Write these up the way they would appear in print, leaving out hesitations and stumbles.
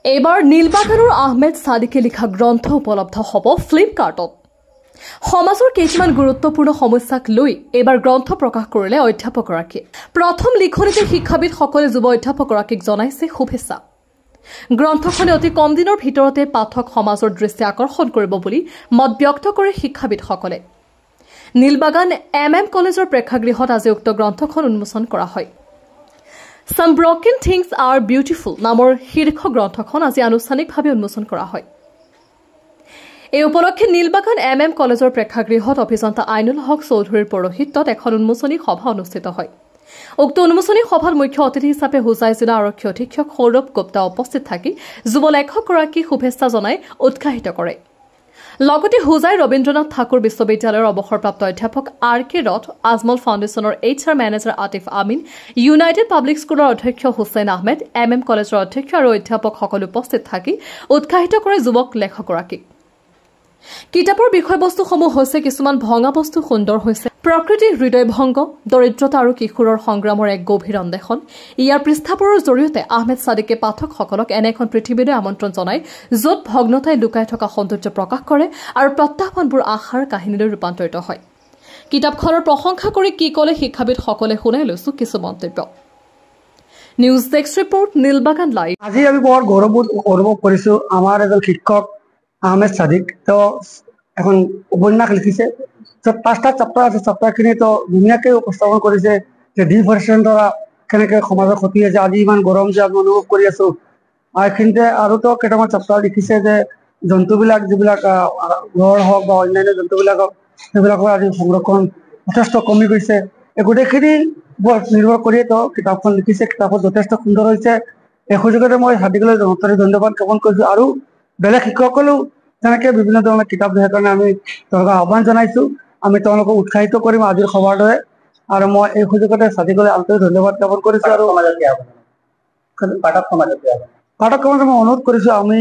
এইবাৰ নীলবাগানৰ আহমেদ সাদিকে লিখা গ্ৰন্থ উপলব্ধ হ'ব ফ্লিপকাৰ্টত। সমাজৰ কিছুমান গুৰুত্বপূৰ্ণ সমস্যাক লৈ এইবাৰ গ্ৰন্থ প্ৰকাশ কৰিলে অধ্যাপকগৰাকীয়ে। প্ৰথম লিখনিতে শিক্ষাবিদসকলে যুৱ অধ্যাপকগৰাকীক জনাইছে শুভেচ্ছা। গ্ৰন্থখনে অতি কম দিনৰ ভিতৰতে পাঠক সমাজৰ দৃষ্টি আকৰ্ষণ কৰিব বুলি মত ব্যক্ত কৰে শিক্ষাবিদসকলে। নীলবাগান কলেজৰ প্ৰেক্ষাগৃহত আজি উক্ত গ্ৰন্থখন উন্মোচন কৰা হয়। Some Broken Things Are Beautiful নামৰ শীৰ্ষ গ্ৰন্থখন আজি আনুষ্ঠানিকভাৱে উন্মোচন কৰা হয়। এই উপলক্ষে নীলবাগান কলেজৰ প্ৰেক্ষাগৃহত অভিযন্তা আইনুল হক চৌধুৰীৰ পৌৰোহিত্যত এখন উন্মোচনী সভা অনুষ্ঠিত হয়। উক্ত উন্মোচনী সভাত মুখ্য অতিথি হিচাপে হোজাই জিলা আৰক্ষী অধীক্ষক সৌৰভ গুপ্তা উপস্থিত থাকি যুৱ লেখকগৰাকীক শুভেচ্ছা জনাই উৎসাহিত কৰে। লগতে হোজাই ৰবীন্দ্ৰনাথ ঠাকুৰ বিশ্ববিদ্যালয়ৰ অৱসৰপ্ৰাপ্ত অধ্যাপক R.K. ৰথ, আজমল ফাউণ্ডেশ্যনৰ HR মেনেজাৰ আতিফ আমিন, ইউনাইটেড পাব্লিক স্কুলৰ অধ্যক্ষ হুছেইন আহমেদ, কলেজৰ অধ্যক্ষ আৰু অধ্যাপকসকল উপস্থিত থাকি উৎসাহিত কৰে যুৱক লেখকগৰাকীক। কিতাপৰ বিষয়বস্তুসমূহ হৈছে কিছুমান ভঙা বস্তু সুন্দৰ হৈছে, প্ৰকৃতিৰ হৃদয়ভংগ, দৰিদ্ৰতা আৰু কিশোৰৰ সংগ্ৰামৰ এক গভীৰ অন্বেষণ। ইয়াৰ পৃষ্ঠাবোৰৰ জৰিয়তে আহমেদ সাদিকে পাঠকসকলক এনে এখন পৃথিৱীলৈ আমন্ত্ৰণ জনায় য'ত ভগ্নতাই লুকাই থকা সৌন্দৰ্য প্ৰকাশ কৰে আৰু প্ৰত্যাহ্বানবোৰ আশাৰ কাহিনীলৈ ৰূপান্তৰিত হয়। কিতাপখনৰ প্ৰশংসা কৰি কি ক'লে শিক্ষাবিদসকলে শুনাই লৈছো কিছু মন্তব্য। News desk report, Nilbagan live. আজি আমি বৰ গৌৰৱ কৰিছো আমাৰ এজন শিক্ষক আহমেদ সাদিক। তেওঁ এখন উপন্যাস লিখিছে, য'ত 5টা চেপ্টাৰ আছে। চেপ্টাৰখিনি তেওঁ ধুনীয়াকৈ উপস্থাপন কৰিছে যে ডিফৰেষ্টেশ্যনৰ দ্বাৰা কেনেকৈ সমাজৰ ক্ষতি হৈছে। আজি ইমান গৰম যে আমি অনুভৱ কৰি আছো, এইখিনিতে আৰু তেওঁ কেইটামান চেপ্টাৰ লিখিছে যে জন্তুবিলাক যিবিলাক ঘৰ হওক বা অন্যান্য জন্তুবিলাকক সেইবিলাকৰ আজি সংৰক্ষণ যথেষ্ট কমি গৈছে। এই গোটেইখিনি নিৰ্ভৰ কৰিয়ে তেওঁ কিতাপখন লিখিছে। কিতাপখন যথেষ্ট সুন্দৰ হৈছে। এই সুযোগতে মই সাদিকলৈ ধন্যবাদ জ্ঞাপন কৰিছো আৰু বেলেগ শিক্ষকসকলেও তেনেকৈ বিভিন্ন ধৰণৰ কিতাপ লিখাৰ কাৰণে আমি তেওঁলোকক আহ্বান জনাইছো। আমি তেওঁলোকক উৎসাহিত কৰিম আজিৰ সভাৰ দৰে। আৰু মই এই সুযোগতে সাদিকলৈ আন্তৰিক ধন্যবাদ জ্ঞাপন কৰিছো। আৰু পাঠক সমাজক মই অনুৰোধ কৰিছো, আমি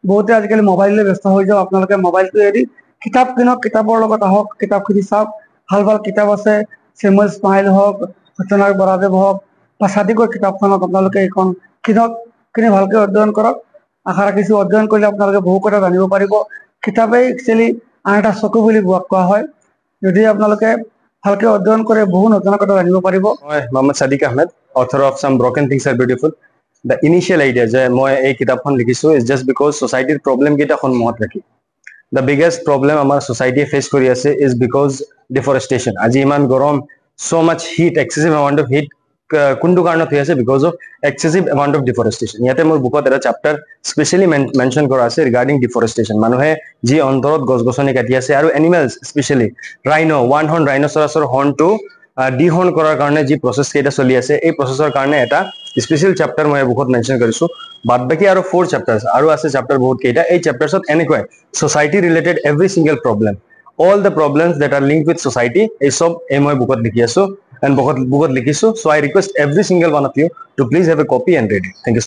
বহুতে আজিকালি মোবাইললৈ ব্যস্ত হৈ যাওঁ। আপোনালোকে মোবাইলটো এৰি কিতাপ কিনক, কিতাপৰ লগত আহক, কিতাপখিনি চাওক। ভাল ভাল কিতাপ আছে, চেমুৱেল স্মাইল হওক, সত্যনাৰায়ণ বৰাদেৱ হওক বা সাদিকৰ কিতাপখনক আপোনালোকে এইখন কিনক, কিনি ভালকৈ অধ্যয়ন কৰক। আশা ৰাখিছো অধ্যয়ন কৰিলে আপোনালোকে বহু কথা জানিব পাৰিব। কিতাপেই একচুৱেলি আন এটা চকু বুলি কোৱা হয়। যদি আপোনালোকে ভালকৈ অধ্যয়ন কৰে বহু নজনা কথা জানিব পাৰিব। মই Mohammad Sadiq Ahmed, author of Some Broken Things Are Beautiful। The initial idea যে মই এই কিতাপখন লিখিছো ইজ জাষ্ট বিকজ ছ'চাইটিৰ প্ৰব্লেমকেইটা সন্মুখত ৰাখি। দ্য বিগেষ্ট প্ৰব্লেম আমাৰ ছ'চাইটিয়ে ফেচ কৰি আছে ইজ বিকজ ডিফৰেষ্টেশ্যন। আজি ইমান গৰম, so' much heat, excessive amount of heat কোনটো কাৰণত হৈ আছে? Because of excessive amount of deforestation. ইয়াতে মোৰ বুকত এটা চেপ্টাৰ স্পেচিয়েলি মেনশ্যন কৰা আছে ৰিগাৰ্ডিং ডিফৰেষ্টেশ্যন। মানুহে যি অন্তৰত গছ গছনি কাটি আছে আৰু এনিমেলছ স্পেচিয়েলি ওৱান হৰ্ণ ৰাইন'চৰাছৰ হৰ্ণটো ডিহৰ্ণ কৰাৰ কাৰণে যি প্ৰচেছ কেইটা চলি আছে, এই প্ৰচেছৰ কাৰণে এটা স্পেচিয়েল চেপ্টাৰ মই বুকত মেনশ্যন কৰিছো। বাদ বাকী আৰু 4 চেপ্টাৰ আৰু আছে চেপ্টাৰ বহুত কেইটা। এই চেপ্টাৰ্ছত এনেকুৱাই society related every single problem, all the problems that are link with society, এই চব মই বুকত লিখি আছো এণ্ড বুকত লিখিছো। So' I request every single one of you to please have a copy and read it. Thank U.